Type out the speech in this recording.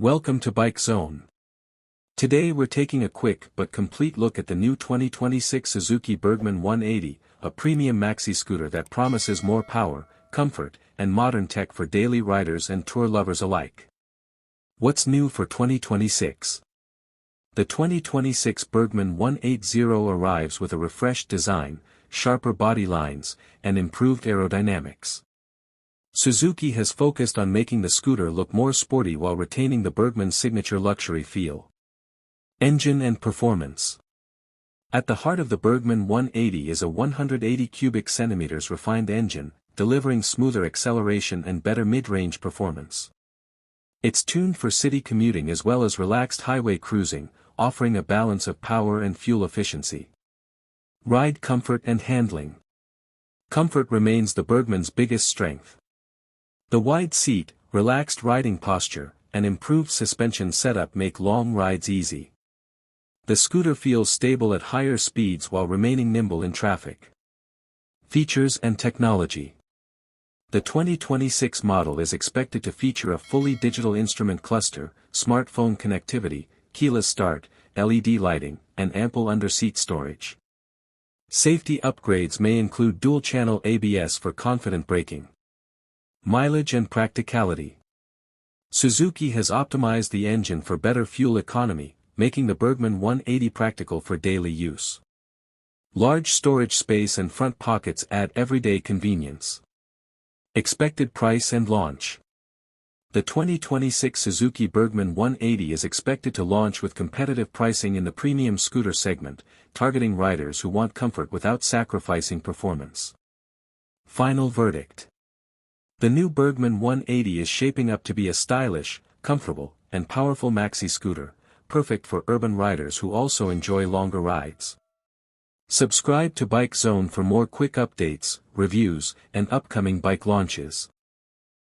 Welcome to Bike Zone. Today we're taking a quick but complete look at the new 2026 Suzuki Burgman 180, a premium maxi scooter that promises more power, comfort, and modern tech for daily riders and tour lovers alike. What's new for 2026? The 2026 Burgman 180 arrives with a refreshed design, sharper body lines, and improved aerodynamics. Suzuki has focused on making the scooter look more sporty while retaining the Burgman's signature luxury feel. Engine and performance. At the heart of the Burgman 180 is a 180 cubic centimeters refined engine, delivering smoother acceleration and better mid-range performance. It's tuned for city commuting as well as relaxed highway cruising, offering a balance of power and fuel efficiency. Ride comfort and handling. Comfort remains the Burgman's biggest strength. The wide seat, relaxed riding posture, and improved suspension setup make long rides easy. The scooter feels stable at higher speeds while remaining nimble in traffic. Features and technology. The 2026 model is expected to feature a fully digital instrument cluster, smartphone connectivity, keyless start, LED lighting, and ample under-seat storage. Safety upgrades may include dual-channel ABS for confident braking. Mileage and practicality. Suzuki has optimized the engine for better fuel economy, making the Burgman 180 practical for daily use. Large storage space and front pockets add everyday convenience. Expected price and launch. The 2026 Suzuki Burgman 180 is expected to launch with competitive pricing in the premium scooter segment, targeting riders who want comfort without sacrificing performance. Final verdict. The new Burgman 180 is shaping up to be a stylish, comfortable, and powerful maxi scooter, perfect for urban riders who also enjoy longer rides. Subscribe to Bike Zone for more quick updates, reviews, and upcoming bike launches.